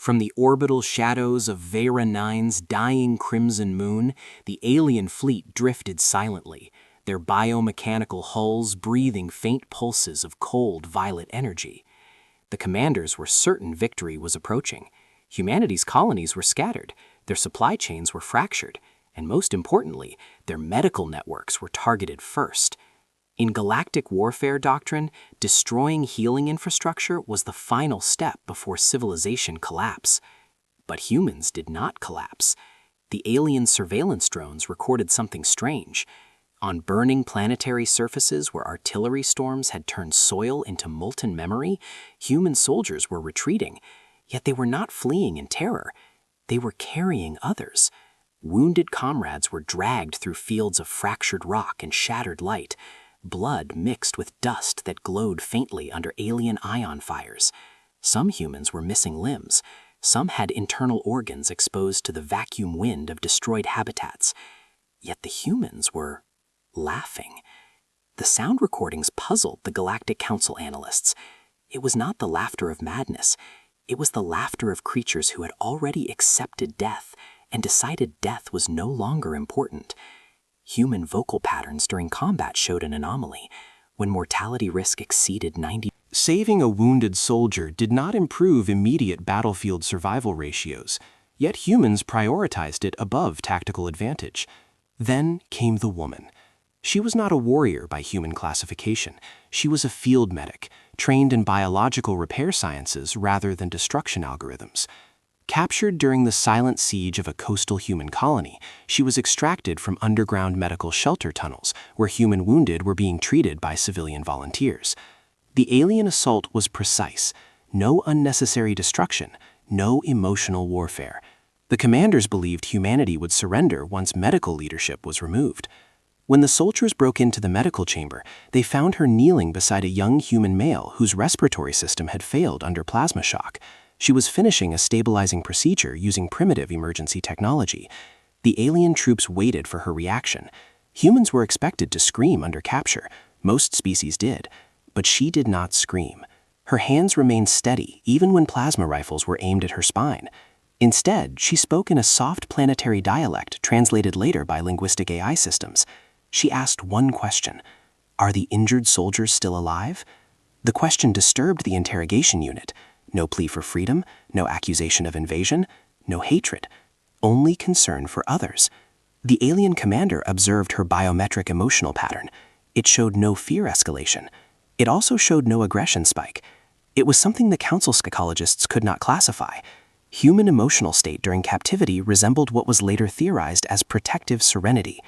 From the orbital shadows of Vera 9's dying crimson moon, the alien fleet drifted silently, their biomechanical hulls breathing faint pulses of cold violet energy. The commanders were certain victory was approaching. Humanity's colonies were scattered, their supply chains were fractured, and most importantly, their medical networks were targeted first. In galactic warfare doctrine, destroying healing infrastructure was the final step before civilization collapse. But humans did not collapse. The alien surveillance drones recorded something strange. On burning planetary surfaces where artillery storms had turned soil into molten memory, human soldiers were retreating. Yet they were not fleeing in terror. They were carrying others. Wounded comrades were dragged through fields of fractured rock and shattered light. Blood mixed with dust that glowed faintly under alien ion fires. Some humans were missing limbs. Some had internal organs exposed to the vacuum wind of destroyed habitats. Yet the humans were laughing. The sound recordings puzzled the Galactic Council analysts. It was not the laughter of madness. It was the laughter of creatures who had already accepted death and decided death was no longer important. Human vocal patterns during combat showed an anomaly. When mortality risk exceeded 90%. Saving a wounded soldier did not improve immediate battlefield survival ratios, yet humans prioritized it above tactical advantage. Then came the woman. She was not a warrior by human classification. She was a field medic, trained in biological repair sciences rather than destruction algorithms. Captured during the silent siege of a coastal human colony, she was extracted from underground medical shelter tunnels where human wounded were being treated by civilian volunteers. The alien assault was precise. No unnecessary destruction, no emotional warfare. The commanders believed humanity would surrender once medical leadership was removed. When the soldiers broke into the medical chamber, they found her kneeling beside a young human male whose respiratory system had failed under plasma shock. She was finishing a stabilizing procedure using primitive emergency technology. The alien troops waited for her reaction. Humans were expected to scream under capture. Most species did. But she did not scream. Her hands remained steady even when plasma rifles were aimed at her spine. Instead, she spoke in a soft planetary dialect translated later by linguistic AI systems. She asked one question: "Are the injured soldiers still alive?" The question disturbed the interrogation unit. No plea for freedom, no accusation of invasion, no hatred, only concern for others. The alien commander observed her biometric emotional pattern. It showed no fear escalation. It also showed no aggression spike. It was something the council psychologists could not classify. Human emotional state during captivity resembled what was later theorized as protective serenity.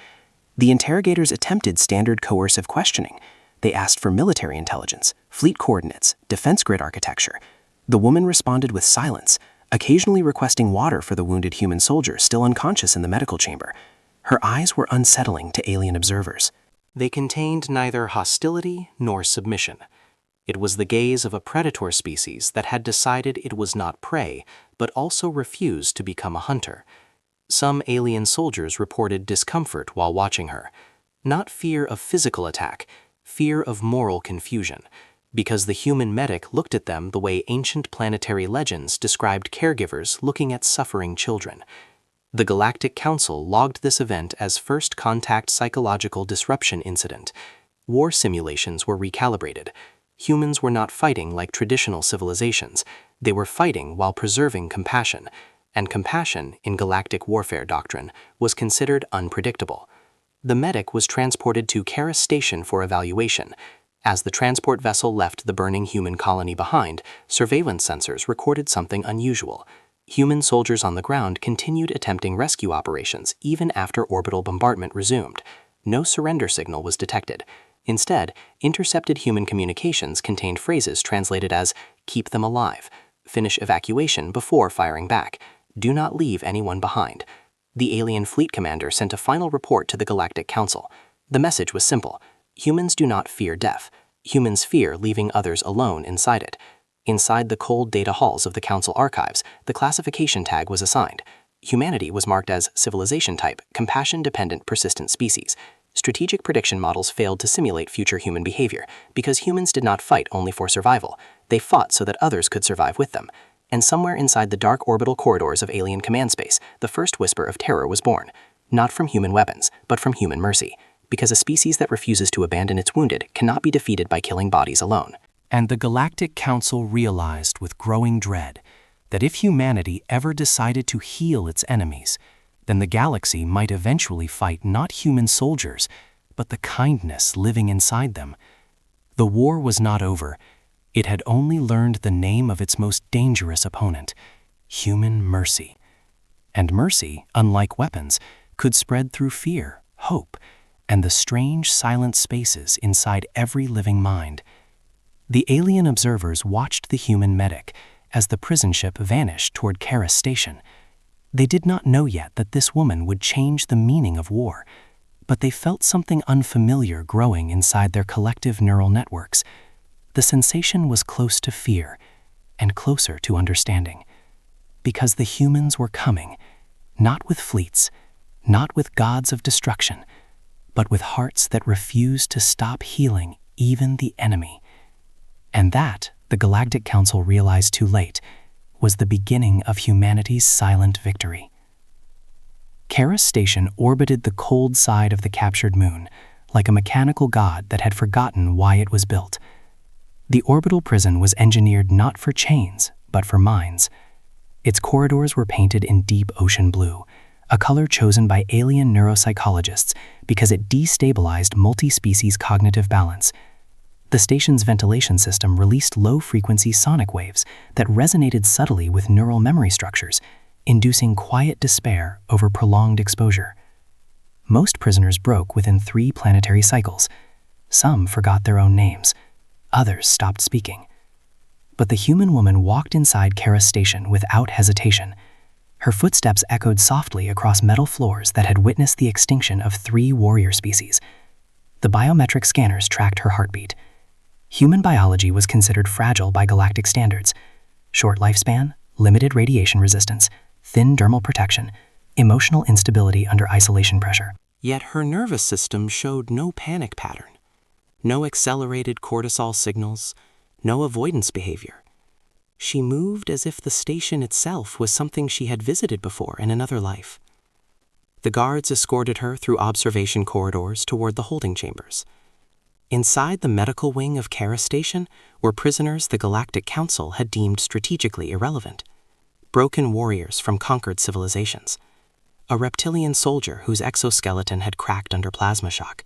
The interrogators attempted standard coercive questioning. They asked for military intelligence, fleet coordinates, defense grid architecture. The woman responded with silence, occasionally requesting water for the wounded human soldier still unconscious in the medical chamber. Her eyes were unsettling to alien observers. They contained neither hostility nor submission. It was the gaze of a predator species that had decided it was not prey, but also refused to become a hunter. Some alien soldiers reported discomfort while watching her. Not fear of physical attack, fear of moral confusion, because the human medic looked at them the way ancient planetary legends described caregivers looking at suffering children. The Galactic Council logged this event as First Contact Psychological Disruption Incident. War simulations were recalibrated. Humans were not fighting like traditional civilizations. They were fighting while preserving compassion. And compassion, in galactic warfare doctrine, was considered unpredictable. The medic was transported to Karis Station for evaluation. As the transport vessel left the burning human colony behind, surveillance sensors recorded something unusual. Human soldiers on the ground continued attempting rescue operations even after orbital bombardment resumed. No surrender signal was detected. Instead, intercepted human communications contained phrases translated as, "Keep them alive," "Finish evacuation before firing back," "Do not leave anyone behind." The alien fleet commander sent a final report to the Galactic Council. The message was simple: humans do not fear death. Humans fear leaving others alone inside it. Inside the cold data halls of the Council archives, the classification tag was assigned. Humanity was marked as civilization type, compassion-dependent persistent species. Strategic prediction models failed to simulate future human behavior because humans did not fight only for survival. They fought so that others could survive with them. And somewhere inside the dark orbital corridors of alien command space, the first whisper of terror was born. Not from human weapons, but from human mercy. Because a species that refuses to abandon its wounded cannot be defeated by killing bodies alone. And the Galactic Council realized with growing dread that if humanity ever decided to heal its enemies, then the galaxy might eventually fight not human soldiers, but the kindness living inside them. The war was not over. It had only learned the name of its most dangerous opponent, human mercy. And mercy, unlike weapons, could spread through fear, hope, and the strange silent spaces inside every living mind. The alien observers watched the human medic as the prison ship vanished toward Karis Station. They did not know yet that this woman would change the meaning of war, but they felt something unfamiliar growing inside their collective neural networks. The sensation was close to fear and closer to understanding, because the humans were coming, not with fleets, not with gods of destruction, but with hearts that refused to stop healing even the enemy. And that, the Galactic Council realized too late, was the beginning of humanity's silent victory. Karis Station orbited the cold side of the captured moon, like a mechanical god that had forgotten why it was built. The orbital prison was engineered not for chains, but for minds. Its corridors were painted in deep ocean blue, a color chosen by alien neuropsychologists because it destabilized multi-species cognitive balance. The station's ventilation system released low-frequency sonic waves that resonated subtly with neural memory structures, inducing quiet despair over prolonged exposure. Most prisoners broke within 3 planetary cycles. Some forgot their own names. Others stopped speaking. But the human woman walked inside Karis Station without hesitation. Her footsteps echoed softly across metal floors that had witnessed the extinction of 3 warrior species. The biometric scanners tracked her heartbeat. Human biology was considered fragile by galactic standards. Short lifespan, limited radiation resistance, thin dermal protection, emotional instability under isolation pressure. Yet her nervous system showed no panic pattern, no accelerated cortisol signals, no avoidance behavior. She moved as if the station itself was something she had visited before in another life. The guards escorted her through observation corridors toward the holding chambers. Inside the medical wing of Karis Station were prisoners the Galactic Council had deemed strategically irrelevant. Broken warriors from conquered civilizations. A reptilian soldier whose exoskeleton had cracked under plasma shock.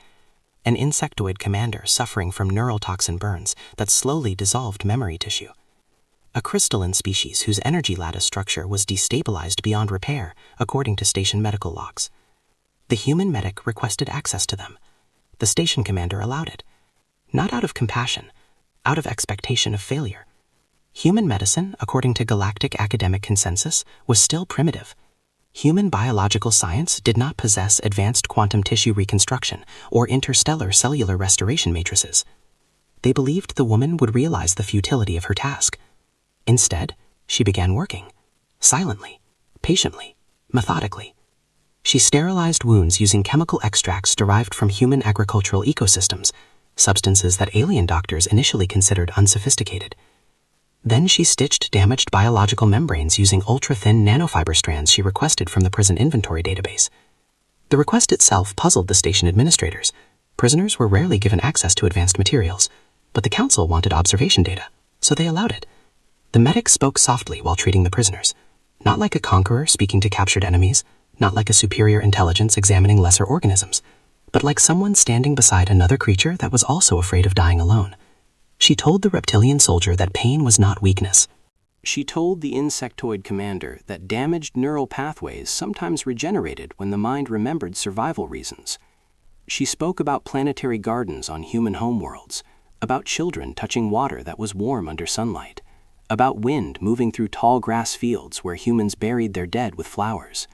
An insectoid commander suffering from neurotoxin burns that slowly dissolved memory tissue. A crystalline species whose energy lattice structure was destabilized beyond repair, according to station medical logs. The human medic requested access to them. The station commander allowed it. Not out of compassion, out of expectation of failure. Human medicine, according to galactic academic consensus, was still primitive. Human biological science did not possess advanced quantum tissue reconstruction or interstellar cellular restoration matrices. They believed the woman would realize the futility of her task. Instead, she began working, silently, patiently, methodically. She sterilized wounds using chemical extracts derived from human agricultural ecosystems, substances that alien doctors initially considered unsophisticated. Then she stitched damaged biological membranes using ultra-thin nanofiber strands she requested from the prison inventory database. The request itself puzzled the station administrators. Prisoners were rarely given access to advanced materials, but the council wanted observation data, so they allowed it. The medic spoke softly while treating the prisoners, not like a conqueror speaking to captured enemies, not like a superior intelligence examining lesser organisms, but like someone standing beside another creature that was also afraid of dying alone. She told the reptilian soldier that pain was not weakness. She told the insectoid commander that damaged neural pathways sometimes regenerated when the mind remembered survival reasons. She spoke about planetary gardens on human homeworlds, about children touching water that was warm under sunlight, about wind moving through tall grass fields where humans buried their dead with flowers.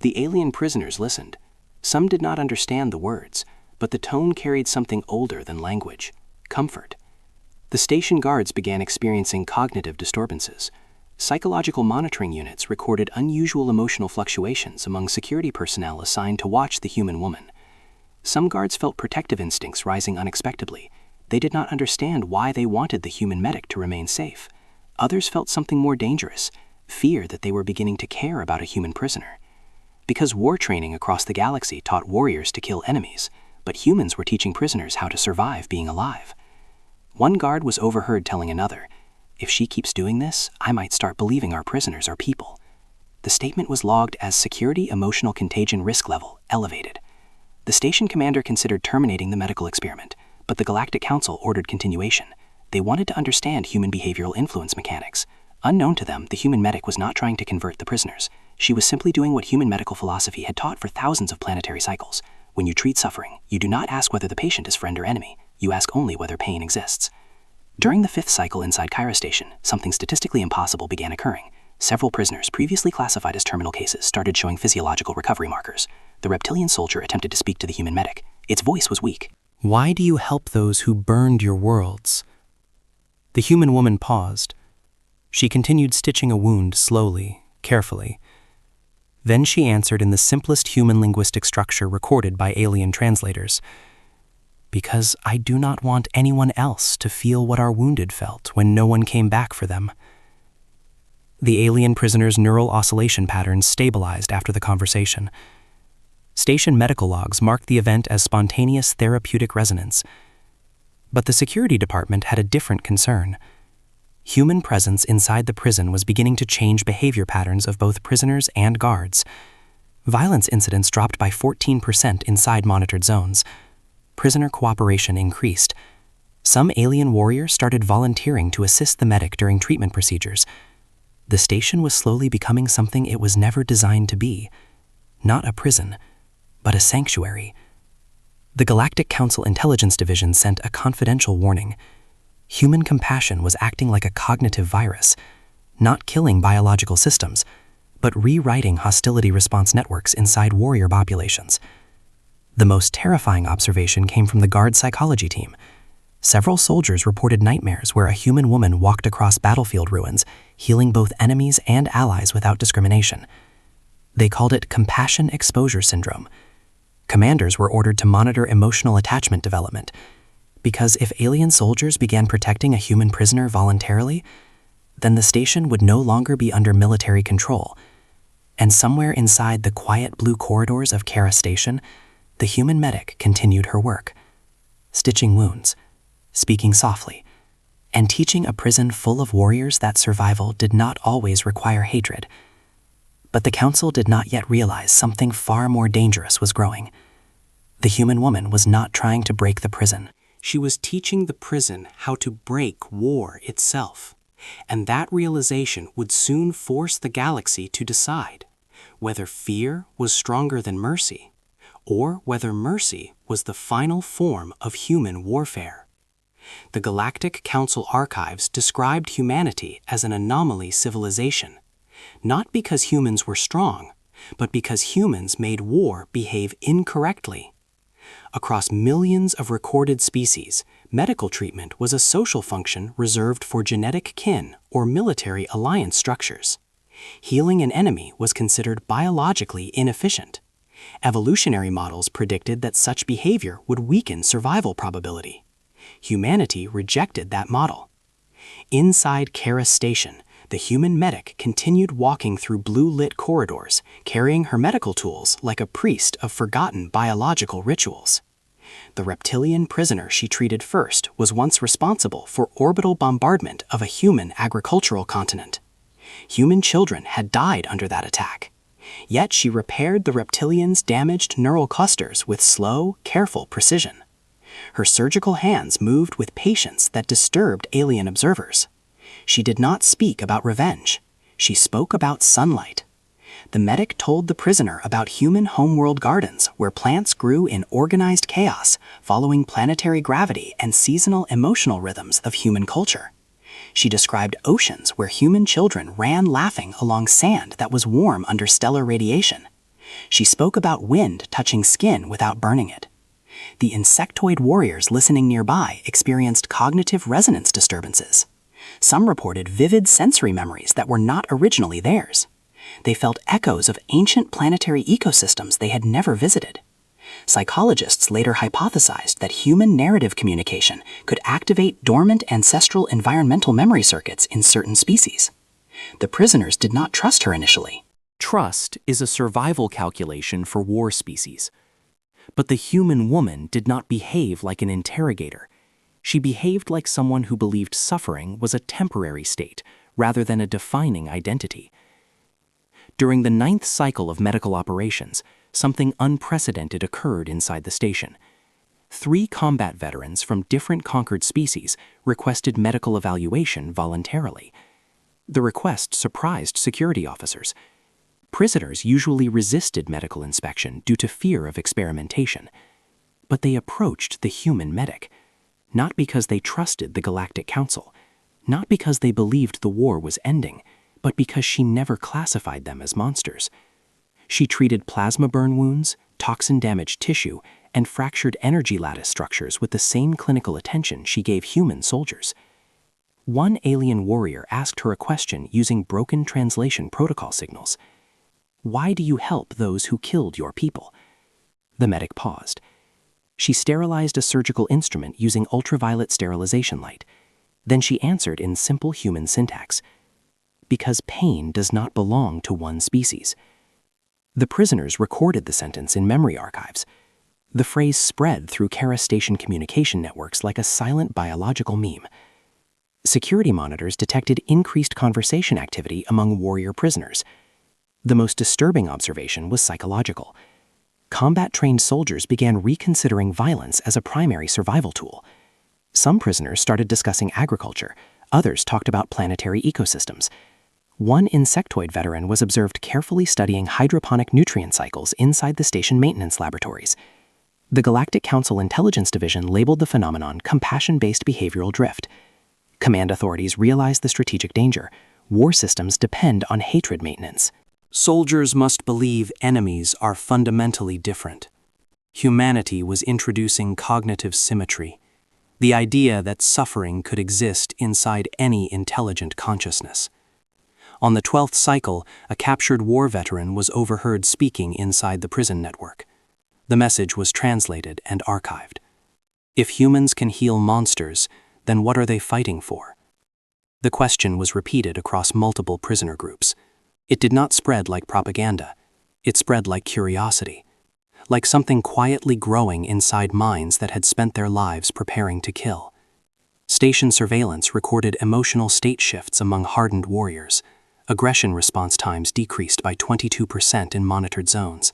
The alien prisoners listened. Some did not understand the words, but the tone carried something older than language: comfort. The station guards began experiencing cognitive disturbances. Psychological monitoring units recorded unusual emotional fluctuations among security personnel assigned to watch the human woman. Some guards felt protective instincts rising unexpectedly. They did not understand why they wanted the human medic to remain safe. Others felt something more dangerous, fear that they were beginning to care about a human prisoner. Because war training across the galaxy taught warriors to kill enemies, but humans were teaching prisoners how to survive being alive. One guard was overheard telling another, "If she keeps doing this, I might start believing our prisoners are people." The statement was logged as Security Emotional Contagion Risk Level Elevated. The station commander considered terminating the medical experiment, but the Galactic Council ordered continuation. They wanted to understand human behavioral influence mechanics. Unknown to them, the human medic was not trying to convert the prisoners. She was simply doing what human medical philosophy had taught for thousands of planetary cycles. When you treat suffering, you do not ask whether the patient is friend or enemy. You ask only whether pain exists. During the 5th cycle inside Kyra Station, something statistically impossible began occurring. Several prisoners previously classified as terminal cases started showing physiological recovery markers. The reptilian soldier attempted to speak to the human medic. Its voice was weak. Why do you help those who burned your worlds? The human woman paused. She continued stitching a wound slowly, carefully. Then she answered in the simplest human linguistic structure recorded by alien translators. Because I do not want anyone else to feel what our wounded felt when no one came back for them. The alien prisoner's neural oscillation patterns stabilized after the conversation. Station medical logs marked the event as spontaneous therapeutic resonance. But the security department had a different concern. Human presence inside the prison was beginning to change behavior patterns of both prisoners and guards. Violence incidents dropped by 14% inside monitored zones. Prisoner cooperation increased. Some alien warriors started volunteering to assist the medic during treatment procedures. The station was slowly becoming something it was never designed to be. Not a prison, but a sanctuary. The Galactic Council Intelligence Division sent a confidential warning. Human compassion was acting like a cognitive virus, not killing biological systems, but rewriting hostility response networks inside warrior populations. The most terrifying observation came from the guard psychology team. Several soldiers reported nightmares where a human woman walked across battlefield ruins, healing both enemies and allies without discrimination. They called it compassion exposure syndrome. Commanders were ordered to monitor emotional attachment development, because if alien soldiers began protecting a human prisoner voluntarily, then the station would no longer be under military control. And somewhere inside the quiet blue corridors of Kyra Station, the human medic continued her work, stitching wounds, speaking softly, and teaching a prison full of warriors that survival did not always require hatred. But the council did not yet realize something far more dangerous was growing. The human woman was not trying to break the prison. She was teaching the prison how to break war itself. And that realization would soon force the galaxy to decide whether fear was stronger than mercy, or whether mercy was the final form of human warfare. The Galactic Council archives described humanity as an anomaly civilization, not because humans were strong, but because humans made war behave incorrectly. Across millions of recorded species, medical treatment was a social function reserved for genetic kin or military alliance structures. Healing an enemy was considered biologically inefficient. Evolutionary models predicted that such behavior would weaken survival probability. Humanity rejected that model. Inside Kyra Station, the human medic continued walking through blue-lit corridors, carrying her medical tools like a priest of forgotten biological rituals. The reptilian prisoner she treated first was once responsible for orbital bombardment of a human agricultural continent. Human children had died under that attack. Yet she repaired the reptilian's damaged neural clusters with slow, careful precision. Her surgical hands moved with patience that disturbed alien observers. She did not speak about revenge. She spoke about sunlight. The medic told the prisoner about human homeworld gardens where plants grew in organized chaos, following planetary gravity and seasonal emotional rhythms of human culture. She described oceans where human children ran laughing along sand that was warm under stellar radiation. She spoke about wind touching skin without burning it. The insectoid warriors listening nearby experienced cognitive resonance disturbances. Some reported vivid sensory memories that were not originally theirs. They felt echoes of ancient planetary ecosystems they had never visited. Psychologists later hypothesized that human narrative communication could activate dormant ancestral environmental memory circuits in certain species. The prisoners did not trust her initially. Trust is a survival calculation for war species. But the human woman did not behave like an interrogator. She behaved like someone who believed suffering was a temporary state rather than a defining identity. During the 9th cycle of medical operations, something unprecedented occurred inside the station. 3 combat veterans from different conquered species requested medical evaluation voluntarily. The request surprised security officers. Prisoners usually resisted medical inspection due to fear of experimentation. But they approached the human medic, not because they trusted the Galactic Council, not because they believed the war was ending, but because she never classified them as monsters. She treated plasma burn wounds, toxin-damaged tissue, and fractured energy lattice structures with the same clinical attention she gave human soldiers. One alien warrior asked her a question using broken translation protocol signals. "Why do you help those who killed your people?" The medic paused. She sterilized a surgical instrument using ultraviolet sterilization light. Then she answered in simple human syntax, "Because pain does not belong to one species." The prisoners recorded the sentence in memory archives. The phrase spread through Kara station communication networks like a silent biological meme. Security monitors detected increased conversation activity among warrior prisoners. The most disturbing observation was psychological. Combat-trained soldiers began reconsidering violence as a primary survival tool. Some prisoners started discussing agriculture. Others talked about planetary ecosystems. One insectoid veteran was observed carefully studying hydroponic nutrient cycles inside the station maintenance laboratories. The Galactic Council Intelligence Division labeled the phenomenon compassion-based behavioral drift. Command authorities realized the strategic danger. War systems depend on hatred maintenance. Soldiers must believe enemies are fundamentally different. Humanity was introducing cognitive symmetry, the idea that suffering could exist inside any intelligent consciousness. On the 12th cycle, a captured war veteran was overheard speaking inside the prison network. The message was translated and archived. If humans can heal monsters, then what are they fighting for? The question was repeated across multiple prisoner groups. It did not spread like propaganda. It spread like curiosity, like something quietly growing inside minds that had spent their lives preparing to kill. Station surveillance recorded emotional state shifts among hardened warriors. Aggression response times decreased by 22% in monitored zones.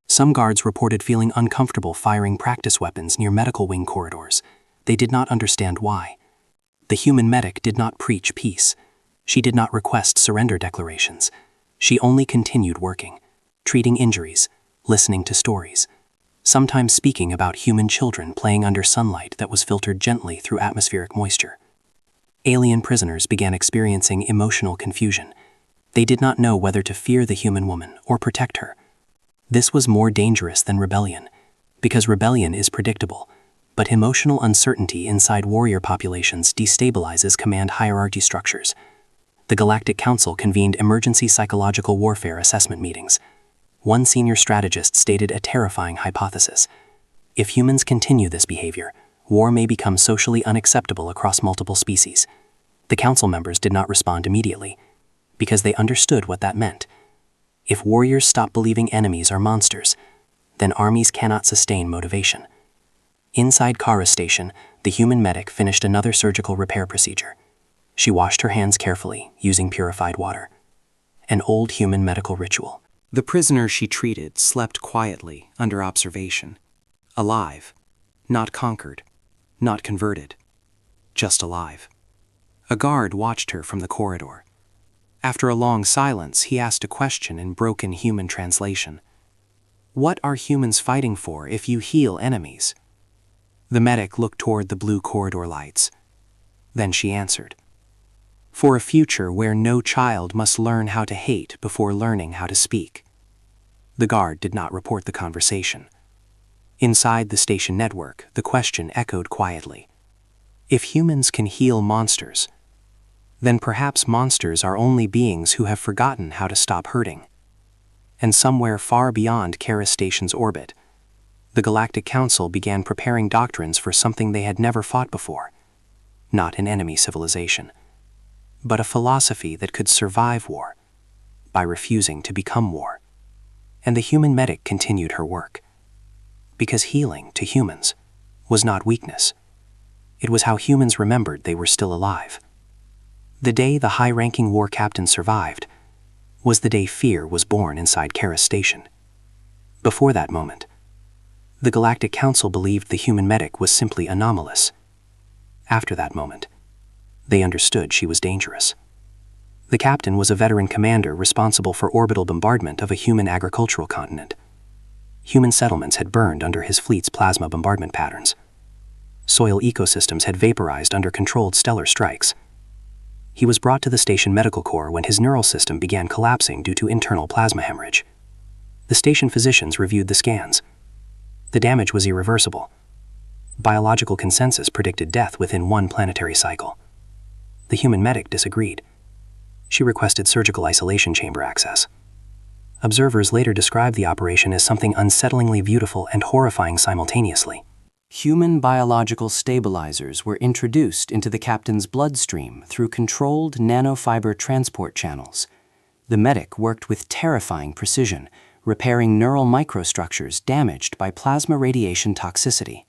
Some guards reported feeling uncomfortable firing practice weapons near medical wing corridors. They did not understand why. The human medic did not preach peace. She did not request surrender declarations. She only continued working, treating injuries, listening to stories, sometimes speaking about human children playing under sunlight that was filtered gently through atmospheric moisture. Alien prisoners began experiencing emotional confusion. They did not know whether to fear the human woman or protect her. This was more dangerous than rebellion, because rebellion is predictable, but emotional uncertainty inside warrior populations destabilizes command hierarchy structures. The Galactic Council convened emergency psychological warfare assessment meetings. One senior strategist stated a terrifying hypothesis. If humans continue this behavior, war may become socially unacceptable across multiple species. The council members did not respond immediately, because they understood what that meant. If warriors stop believing enemies are monsters, then armies cannot sustain motivation. Inside Kara Station, the human medic finished another surgical repair procedure. She washed her hands carefully, using purified water. An old human medical ritual. The prisoner she treated slept quietly under observation. Alive, not conquered, not converted, just alive. A guard watched her from the corridor. After a long silence, he asked a question in broken human translation. "What are humans fighting for if you heal enemies?" The medic looked toward the blue corridor lights. Then she answered, "For a future where no child must learn how to hate before learning how to speak." The guard did not report the conversation. Inside the station network, the question echoed quietly. If humans can heal monsters, then perhaps monsters are only beings who have forgotten how to stop hurting. And somewhere far beyond Kara Station's orbit, The Galactic Council began preparing doctrines for something they had never fought before. Not an enemy civilization, but a philosophy that could survive war by refusing to become war. And the human medic continued her work. Because healing, to humans, was not weakness. It was how humans remembered they were still alive. The day the high-ranking war captain survived was the day fear was born inside Kara Station. Before that moment, the Galactic Council believed the human medic was simply anomalous. After that moment, they understood she was dangerous. The captain was a veteran commander responsible for orbital bombardment of a human agricultural continent. Human settlements had burned under his fleet's plasma bombardment patterns. Soil ecosystems had vaporized under controlled stellar strikes. He was brought to the station medical corps when his neural system began collapsing due to internal plasma hemorrhage. The station physicians reviewed the scans. The damage was irreversible. Biological consensus predicted death within one planetary cycle. The human medic disagreed. She requested surgical isolation chamber access. Observers later described the operation as something unsettlingly beautiful and horrifying simultaneously. Human biological stabilizers were introduced into the captain's bloodstream through controlled nanofiber transport channels. The medic worked with terrifying precision, repairing neural microstructures damaged by plasma radiation toxicity.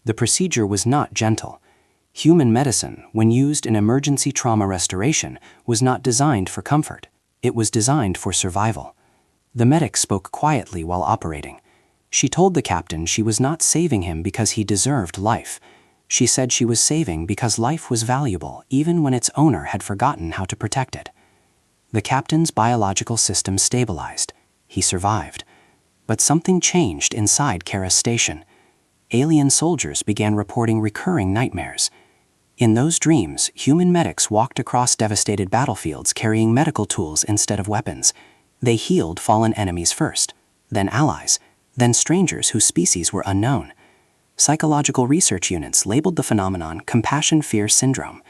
The procedure was not gentle. Human medicine, when used in emergency trauma restoration, was not designed for comfort. It was designed for survival. The medic spoke quietly while operating. She told the captain she was not saving him because he deserved life. She said she was saving because life was valuable, even when its owner had forgotten how to protect it. The captain's biological system stabilized. He survived. But something changed inside Kara Station. Alien soldiers began reporting recurring nightmares. In those dreams, human medics walked across devastated battlefields carrying medical tools instead of weapons. They healed fallen enemies first, then allies, then strangers whose species were unknown. Psychological research units labeled the phenomenon compassion-fear syndrome.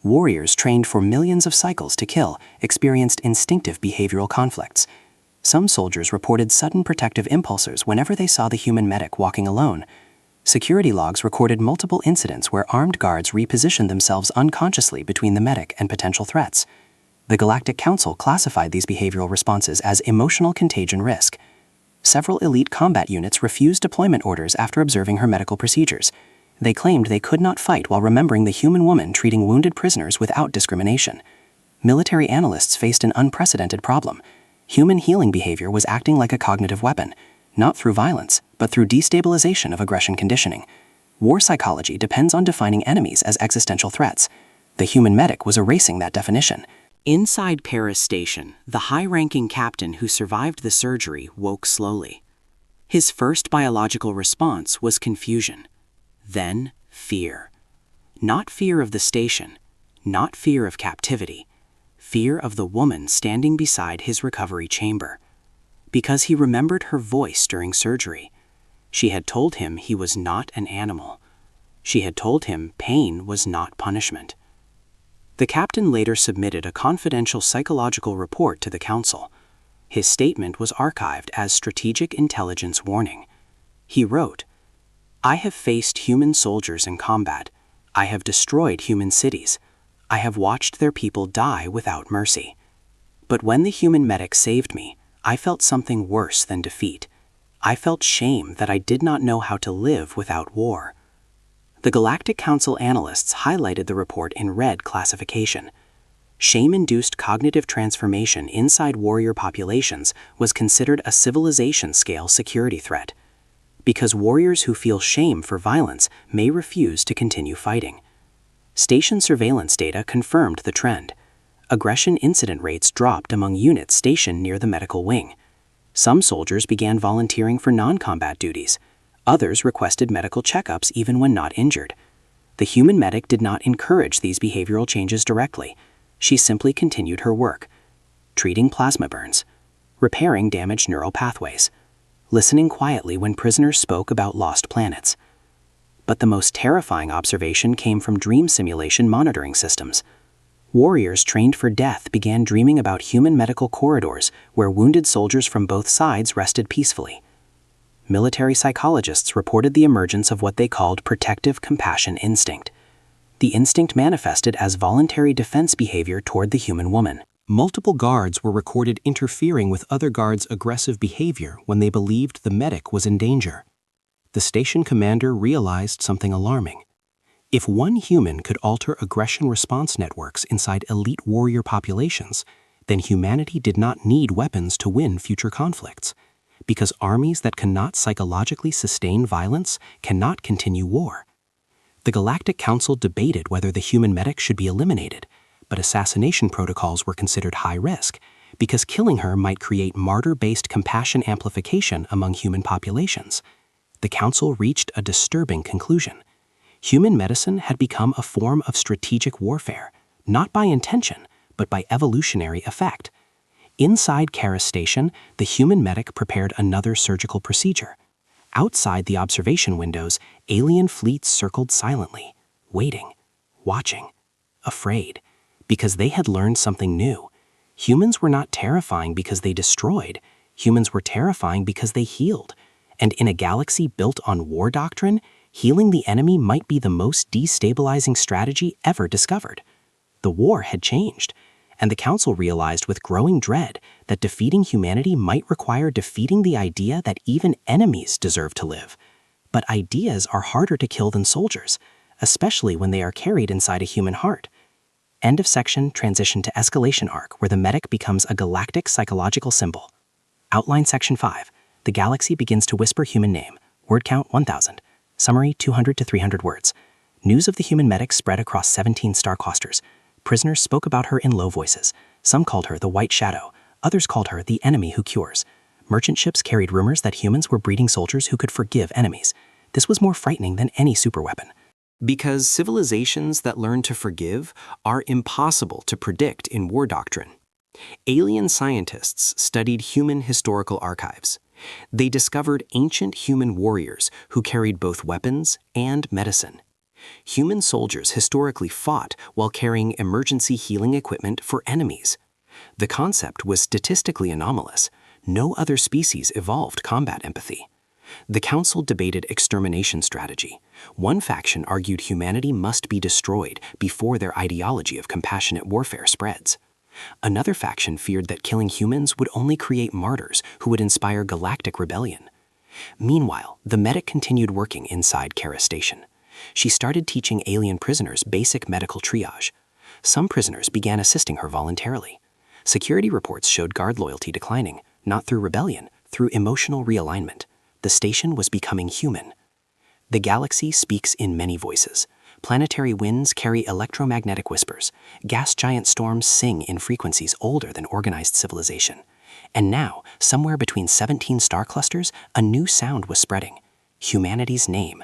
Warriors trained for millions of cycles to kill experienced instinctive behavioral conflicts. Some soldiers reported sudden protective impulses whenever they saw the human medic walking alone. Security logs recorded multiple incidents where armed guards repositioned themselves unconsciously between the medic and potential threats. The Galactic Council classified these behavioral responses as emotional contagion risk. Several elite combat units refused deployment orders after observing her medical procedures. They claimed they could not fight while remembering the human woman treating wounded prisoners without discrimination. Military analysts faced an unprecedented problem. Human healing behavior was acting like a cognitive weapon, not through violence, but through destabilization of aggression conditioning. War psychology depends on defining enemies as existential threats. The human medic was erasing that definition. Inside Kara Station, the high-ranking captain who survived the surgery woke slowly. His first biological response was confusion. Then, fear. Not fear of the station, not fear of captivity. Fear of the woman standing beside his recovery chamber. Because he remembered her voice during surgery. She had told him he was not an animal. She had told him pain was not punishment. The captain later submitted a confidential psychological report to the council. His statement was archived as Strategic Intelligence Warning. He wrote, "I have faced human soldiers in combat. I have destroyed human cities. I have watched their people die without mercy. But when the human medic saved me, I felt something worse than defeat. I felt shame that I did not know how to live without war." The Galactic Council analysts highlighted the report in red classification. Shame-induced cognitive transformation inside warrior populations was considered a civilization-scale security threat, because warriors who feel shame for violence may refuse to continue fighting. Station surveillance data confirmed the trend. Aggression incident rates dropped among units stationed near the medical wing. Some soldiers began volunteering for non-combat duties. Others requested medical checkups even when not injured. The human medic did not encourage these behavioral changes directly. She simply continued her work, treating plasma burns, repairing damaged neural pathways, listening quietly when prisoners spoke about lost planets. But the most terrifying observation came from dream simulation monitoring systems. Warriors trained for death began dreaming about human medical corridors where wounded soldiers from both sides rested peacefully. military psychologists reported the emergence of what they called protective compassion instinct. The instinct manifested as voluntary defense behavior toward the human woman. Multiple guards were recorded interfering with other guards' aggressive behavior when they believed the medic was in danger. The station commander realized something alarming. If one human could alter aggression response networks inside elite warrior populations, then humanity did not need weapons to win future conflicts, because armies that cannot psychologically sustain violence cannot continue war. The Galactic Council debated whether the human medic should be eliminated, but assassination protocols were considered high risk because killing her might create martyr-based compassion amplification among human populations. The Council reached a disturbing conclusion. Human medicine had become a form of strategic warfare, not by intention, but by evolutionary effect. Inside Kara Station, the human medic prepared another surgical procedure. Outside the observation windows, alien fleets circled silently, waiting, watching, afraid, because they had learned something new. Humans were not terrifying because they destroyed. Humans were terrifying because they healed. And in a galaxy built on war doctrine, healing the enemy might be the most destabilizing strategy ever discovered. The war had changed, and the Council realized with growing dread that defeating humanity might require defeating the idea that even enemies deserve to live. But ideas are harder to kill than soldiers, especially when they are carried inside a human heart. End of section, transition to escalation arc, where the medic becomes a galactic psychological symbol. Outline section 5. The galaxy begins to whisper human name. Word count 1,000. Summary 200 to 300 words. News of the human medic spread across 17 star clusters. Prisoners spoke about her in low voices. Some called her the White Shadow. Others called her the enemy who cures. Merchant ships carried rumors that humans were breeding soldiers who could forgive enemies. This was more frightening than any superweapon. Because civilizations that learn to forgive are impossible to predict in war doctrine. Alien scientists studied human historical archives. They discovered ancient human warriors who carried both weapons and medicine. Human soldiers historically fought while carrying emergency healing equipment for enemies. The concept was statistically anomalous. No other species evolved combat empathy. The Council debated extermination strategy. One faction argued humanity must be destroyed before their ideology of compassionate warfare spreads. Another faction feared that killing humans would only create martyrs who would inspire galactic rebellion. Meanwhile, the medic continued working inside Kara Station. She started teaching alien prisoners basic medical triage. Some prisoners began assisting her voluntarily. Security reports showed guard loyalty declining, not through rebellion, through emotional realignment. The station was becoming human. The galaxy speaks in many voices. Planetary winds carry electromagnetic whispers. Gas giant storms sing in frequencies older than organized civilization. And now, somewhere between 17 star clusters, a new sound was spreading. Humanity's name.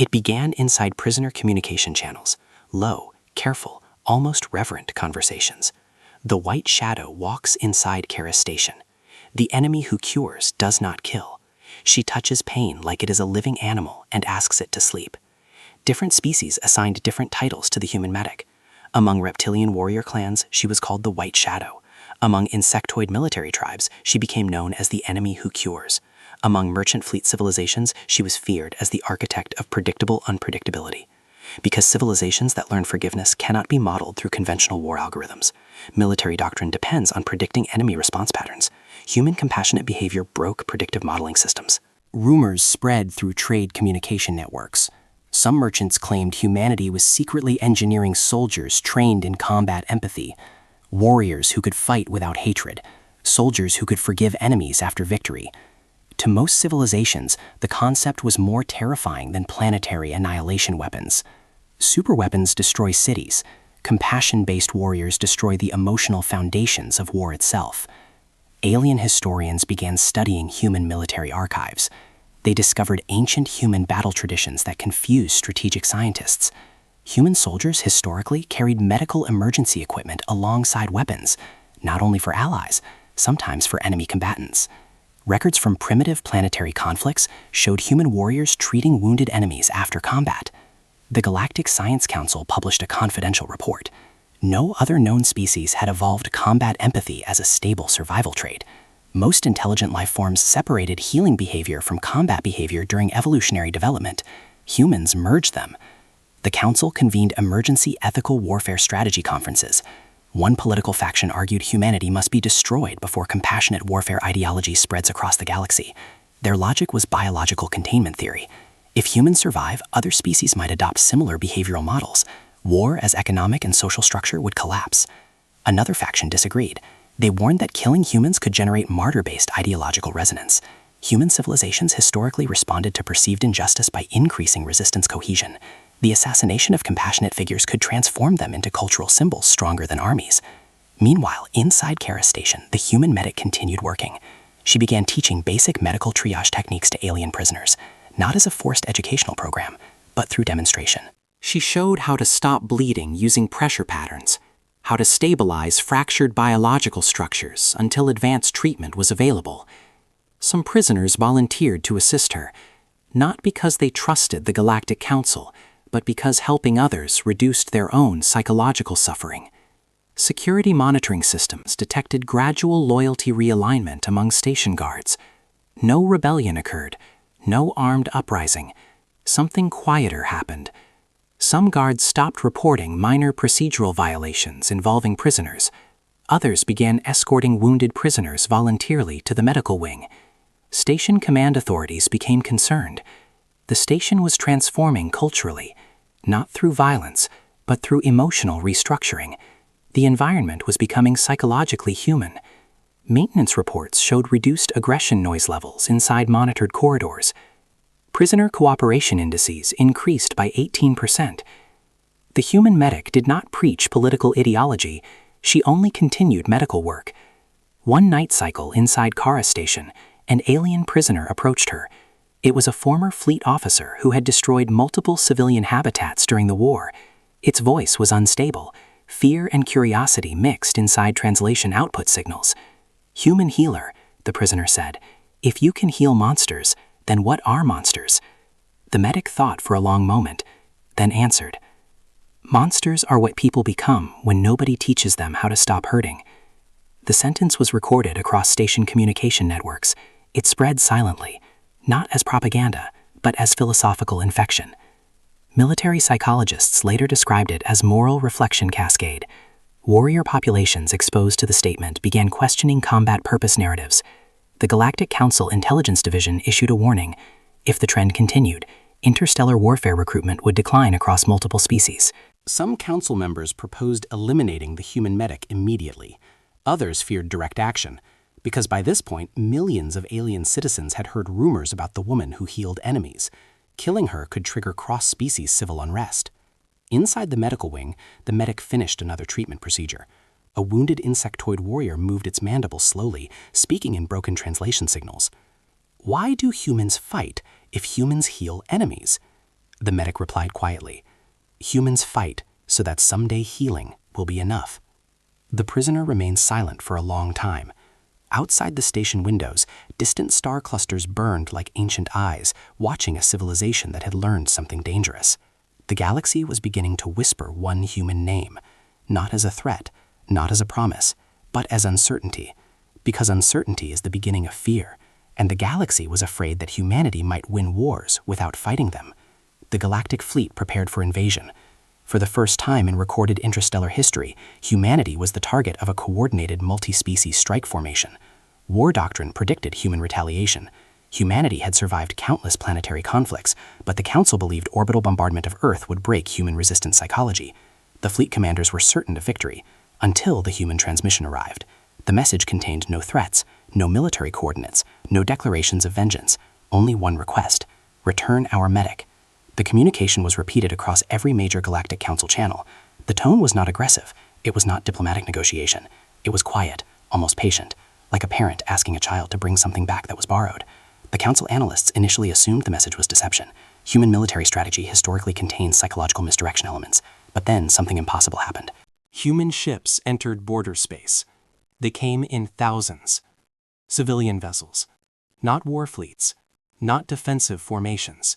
It began inside prisoner communication channels. Low, careful, almost reverent conversations. The White Shadow walks inside Kara Station. The enemy who cures does not kill. She touches pain like it is a living animal and asks it to sleep. Different species assigned different titles to the human medic. Among reptilian warrior clans, she was called the White Shadow. Among insectoid military tribes, she became known as the enemy who cures. Among merchant fleet civilizations, she was feared as the architect of predictable unpredictability. Because civilizations that learn forgiveness cannot be modeled through conventional war algorithms. Military doctrine depends on predicting enemy response patterns. Human compassionate behavior broke predictive modeling systems. Rumors spread through trade communication networks. Some merchants claimed humanity was secretly engineering soldiers trained in combat empathy, warriors who could fight without hatred, soldiers who could forgive enemies after victory. To most civilizations, the concept was more terrifying than planetary annihilation weapons. Superweapons destroy cities. Compassion-based warriors destroy the emotional foundations of war itself. Alien historians began studying human military archives. They discovered ancient human battle traditions that confused strategic scientists. Human soldiers historically carried medical emergency equipment alongside weapons, not only for allies, sometimes for enemy combatants. Records from primitive planetary conflicts showed human warriors treating wounded enemies after combat. The Galactic Science Council published a confidential report. No other known species had evolved combat empathy as a stable survival trait. Most intelligent life forms separated healing behavior from combat behavior during evolutionary development. Humans merged them. The Council convened emergency ethical warfare strategy conferences. One political faction argued humanity must be destroyed before compassionate warfare ideology spreads across the galaxy. Their logic was biological containment theory. If humans survive, other species might adopt similar behavioral models. War as economic and social structure would collapse. Another faction disagreed. They warned that killing humans could generate martyr-based ideological resonance. Human civilizations historically responded to perceived injustice by increasing resistance cohesion. The assassination of compassionate figures could transform them into cultural symbols stronger than armies. Meanwhile, inside Kara Station, the human medic continued working. She began teaching basic medical triage techniques to alien prisoners, not as a forced educational program, but through demonstration. She showed how to stop bleeding using pressure patterns, how to stabilize fractured biological structures until advanced treatment was available. Some prisoners volunteered to assist her, not because they trusted the Galactic Council, but because helping others reduced their own psychological suffering. Security monitoring systems detected gradual loyalty realignment among station guards. No rebellion occurred, no armed uprising. Something quieter happened. Some guards stopped reporting minor procedural violations involving prisoners. Others began escorting wounded prisoners voluntarily to the medical wing. Station command authorities became concerned. The station was transforming culturally, not through violence, but through emotional restructuring. The environment was becoming psychologically human. Maintenance reports showed reduced aggression noise levels inside monitored corridors. Prisoner cooperation indices increased by 18%. The human medic did not preach political ideology. She only continued medical work. One night cycle inside Kara Station, an alien prisoner approached her. It was a former fleet officer who had destroyed multiple civilian habitats during the war. Its voice was unstable. Fear and curiosity mixed inside translation output signals. "Human healer," the prisoner said. "If you can heal monsters, then what are monsters?" The medic thought for a long moment, then answered, "Monsters are what people become when nobody teaches them how to stop hurting." The sentence was recorded across station communication networks. It spread silently, not as propaganda, but as philosophical infection. Military psychologists later described it as moral reflection cascade. Warrior populations exposed to the statement began questioning combat purpose narratives. The Galactic Council Intelligence Division issued a warning. If the trend continued, interstellar warfare recruitment would decline across multiple species. Some council members proposed eliminating the human medic immediately. Others feared direct action, because by this point, millions of alien citizens had heard rumors about the woman who healed enemies. Killing her could trigger cross-species civil unrest. Inside the medical wing, the medic finished another treatment procedure. A wounded insectoid warrior moved its mandible slowly, speaking in broken translation signals. "Why do humans fight if humans heal enemies?" The medic replied quietly. "Humans fight so that someday healing will be enough." The prisoner remained silent for a long time. Outside the station windows, distant star clusters burned like ancient eyes, watching a civilization that had learned something dangerous. The galaxy was beginning to whisper one human name, not as a threat, not as a promise, but as uncertainty, because uncertainty is the beginning of fear, and the galaxy was afraid that humanity might win wars without fighting them. The galactic fleet prepared for invasion. For the first time in recorded interstellar history, humanity was the target of a coordinated multi-species strike formation. War doctrine predicted human retaliation. Humanity had survived countless planetary conflicts, but the Council believed orbital bombardment of Earth would break human-resistant psychology. The fleet commanders were certain of victory, until the human transmission arrived. The message contained no threats, no military coordinates, no declarations of vengeance, only one request: return our medic. The communication was repeated across every major Galactic Council channel. The tone was not aggressive. It was not diplomatic negotiation. It was quiet, almost patient, like a parent asking a child to bring something back that was borrowed. The Council analysts initially assumed the message was deception. Human military strategy historically contains psychological misdirection elements. But then something impossible happened. Human ships entered border space. They came in thousands. Civilian vessels, not war fleets, not defensive formations.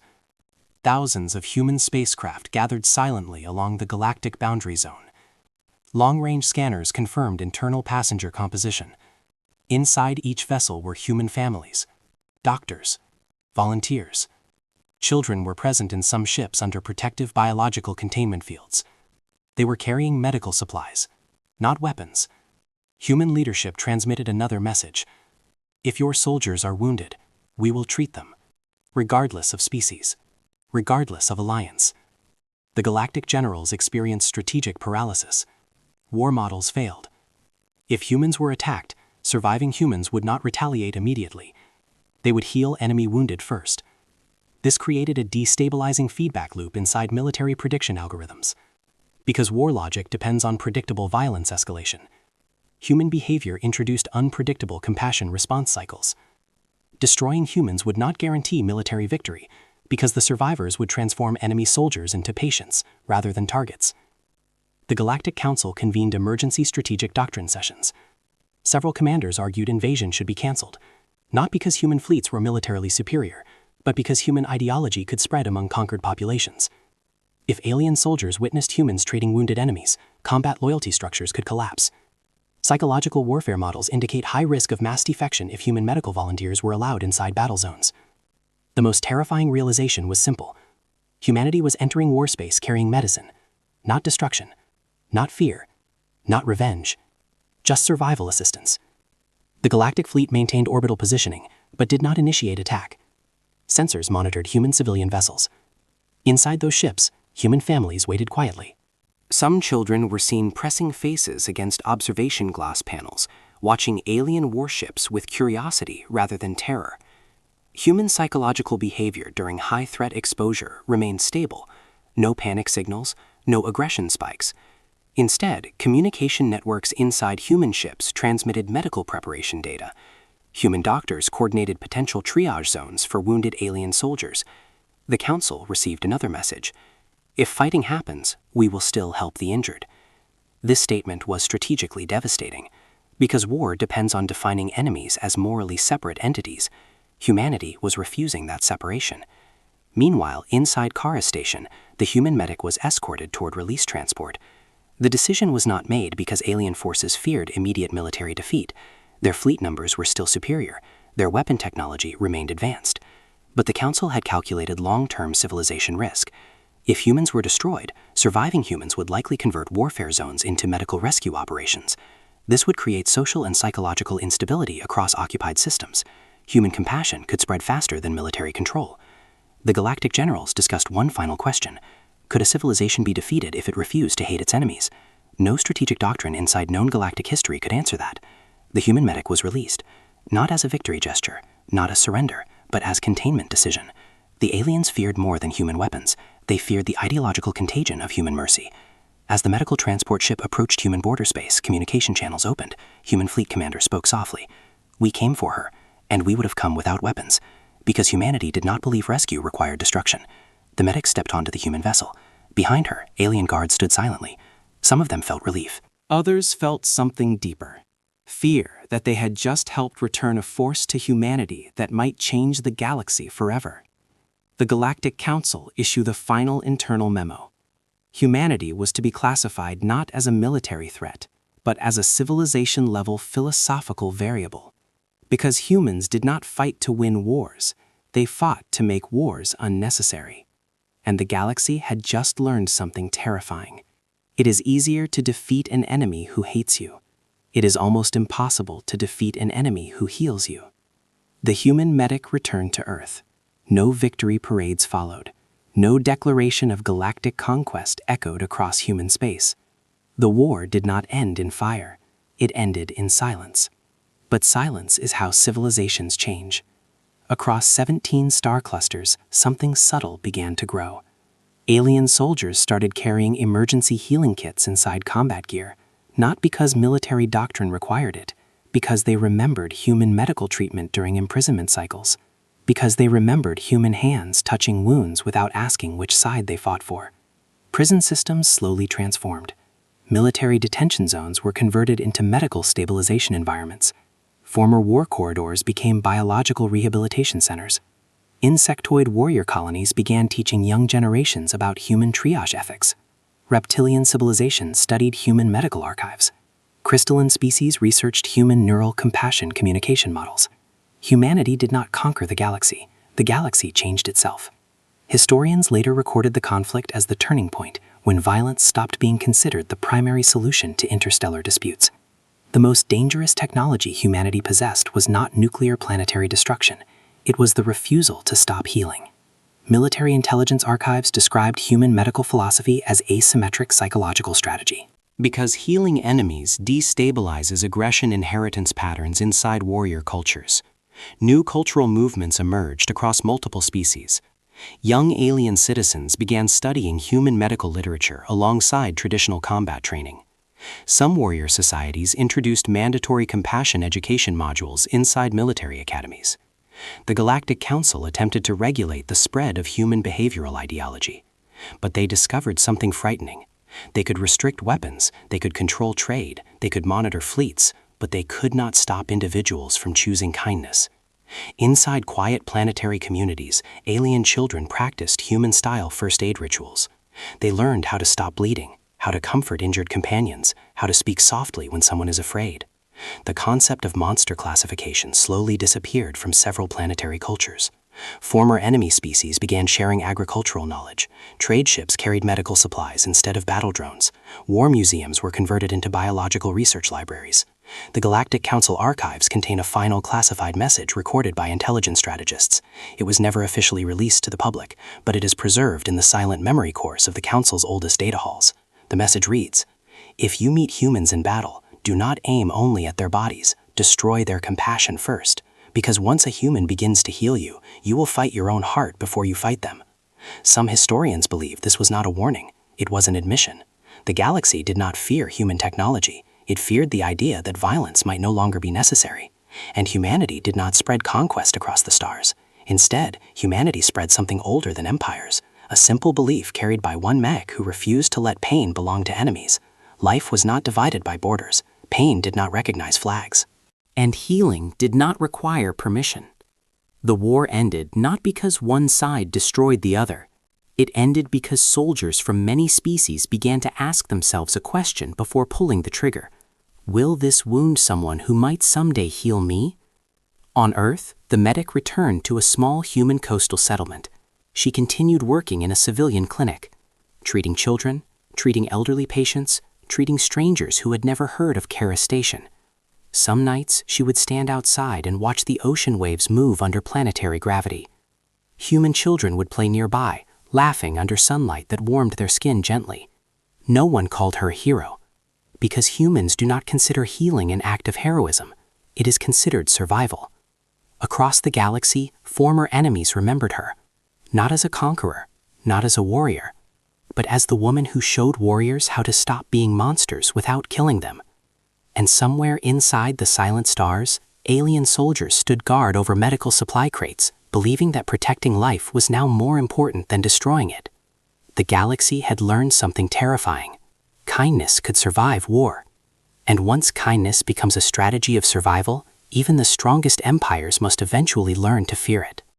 Thousands of human spacecraft gathered silently along the galactic boundary zone. Long-range scanners confirmed internal passenger composition. Inside each vessel were human families, doctors, volunteers. Children were present in some ships under protective biological containment fields. They were carrying medical supplies, not weapons. Human leadership transmitted another message. If your soldiers are wounded, we will treat them, regardless of species, regardless of alliance. The galactic generals experienced strategic paralysis. War models failed. If humans were attacked, surviving humans would not retaliate immediately. They would heal enemy wounded first. This created a destabilizing feedback loop inside military prediction algorithms. Because war logic depends on predictable violence escalation, human behavior introduced unpredictable compassion response cycles. Destroying humans would not guarantee military victory, because the survivors would transform enemy soldiers into patients rather than targets. The Galactic Council convened emergency strategic doctrine sessions. Several commanders argued invasion should be cancelled, not because human fleets were militarily superior, but because human ideology could spread among conquered populations. If alien soldiers witnessed humans trading wounded enemies, combat loyalty structures could collapse. Psychological warfare models indicate high risk of mass defection if human medical volunteers were allowed inside battle zones. The most terrifying realization was simple. Humanity was entering war space carrying medicine, not destruction, not fear, not revenge, just survival assistance. The Galactic Fleet maintained orbital positioning, but did not initiate attack. Sensors monitored human civilian vessels. Inside those ships, human families waited quietly. Some children were seen pressing faces against observation glass panels, watching alien warships with curiosity rather than terror. Human psychological behavior during high-threat exposure remained stable. No panic signals, no aggression spikes. Instead, communication networks inside human ships transmitted medical preparation data. Human doctors coordinated potential triage zones for wounded alien soldiers. The Council received another message. If fighting happens, we will still help the injured. This statement was strategically devastating. Because war depends on defining enemies as morally separate entities, humanity was refusing that separation. Meanwhile, inside Kara Station, the human medic was escorted toward release transport. The decision was not made because alien forces feared immediate military defeat. Their fleet numbers were still superior. Their weapon technology remained advanced. But the Council had calculated long-term civilization risk. If humans were destroyed, surviving humans would likely convert warfare zones into medical rescue operations. This would create social and psychological instability across occupied systems. Human compassion could spread faster than military control. The Galactic Generals discussed one final question. Could a civilization be defeated if it refused to hate its enemies? No strategic doctrine inside known galactic history could answer that. The human medic was released, not as a victory gesture, not as surrender, but as containment decision. The aliens feared more than human weapons. They feared the ideological contagion of human mercy. As the medical transport ship approached human border space, communication channels opened. Human fleet commander spoke softly. We came for her, and we would have come without weapons, because humanity did not believe rescue required destruction. The medic stepped onto the human vessel. Behind her, alien guards stood silently. Some of them felt relief. Others felt something deeper. Fear that they had just helped return a force to humanity that might change the galaxy forever. The Galactic Council issued the final internal memo. Humanity was to be classified not as a military threat, but as a civilization-level philosophical variable. Because humans did not fight to win wars, they fought to make wars unnecessary. And the galaxy had just learned something terrifying. It is easier to defeat an enemy who hates you. It is almost impossible to defeat an enemy who heals you. The human medic returned to Earth. No victory parades followed. No declaration of galactic conquest echoed across human space. The war did not end in fire. It ended in silence. But silence is how civilizations change. Across 17 star clusters, something subtle began to grow. Alien soldiers started carrying emergency healing kits inside combat gear, not because military doctrine required it, because they remembered human medical treatment during imprisonment cycles, because they remembered human hands touching wounds without asking which side they fought for. Prison systems slowly transformed. Military detention zones were converted into medical stabilization environments. Former war corridors became biological rehabilitation centers. Insectoid warrior colonies began teaching young generations about human triage ethics. Reptilian civilizations studied human medical archives. Crystalline species researched human neural compassion communication models. Humanity did not conquer the galaxy changed itself. Historians later recorded the conflict as the turning point when violence stopped being considered the primary solution to interstellar disputes. The most dangerous technology humanity possessed was not nuclear planetary destruction, it was the refusal to stop healing. Military intelligence archives described human medical philosophy as asymmetric psychological strategy. Because healing enemies destabilizes aggression inheritance patterns inside warrior cultures. New cultural movements emerged across multiple species. Young alien citizens began studying human medical literature alongside traditional combat training. Some warrior societies introduced mandatory compassion education modules inside military academies. The Galactic Council attempted to regulate the spread of human behavioral ideology. But they discovered something frightening. They could restrict weapons, they could control trade, they could monitor fleets, but they could not stop individuals from choosing kindness. Inside quiet planetary communities, alien children practiced human-style first aid rituals. They learned how to stop bleeding, how to comfort injured companions, how to speak softly when someone is afraid. The concept of monster classification slowly disappeared from several planetary cultures. Former enemy species began sharing agricultural knowledge. Trade ships carried medical supplies instead of battle drones. War museums were converted into biological research libraries. The Galactic Council archives contain a final classified message recorded by intelligence strategists. It was never officially released to the public, but it is preserved in the silent memory cores of the Council's oldest data halls. The message reads, "If you meet humans in battle, do not aim only at their bodies, destroy their compassion first, because once a human begins to heal you, you will fight your own heart before you fight them." Some historians believe this was not a warning, it was an admission. The galaxy did not fear human technology, it feared the idea that violence might no longer be necessary. And humanity did not spread conquest across the stars. Instead, humanity spread something older than empires, a simple belief carried by one mech who refused to let pain belong to enemies. Life was not divided by borders. Pain did not recognize flags. And healing did not require permission. The war ended not because one side destroyed the other. It ended because soldiers from many species began to ask themselves a question before pulling the trigger. Will this wound someone who might someday heal me? On Earth, the medic returned to a small human coastal settlement. She continued working in a civilian clinic, treating children, treating elderly patients, treating strangers who had never heard of Kara Station. Some nights, she would stand outside and watch the ocean waves move under planetary gravity. Human children would play nearby, laughing under sunlight that warmed their skin gently. No one called her a hero, because humans do not consider healing an act of heroism. It is considered survival. Across the galaxy, former enemies remembered her, not as a conqueror, not as a warrior, but as the woman who showed warriors how to stop being monsters without killing them. And somewhere inside the silent stars, alien soldiers stood guard over medical supply crates, believing that protecting life was now more important than destroying it. The galaxy had learned something terrifying. Kindness could survive war. And once kindness becomes a strategy of survival, even the strongest empires must eventually learn to fear it.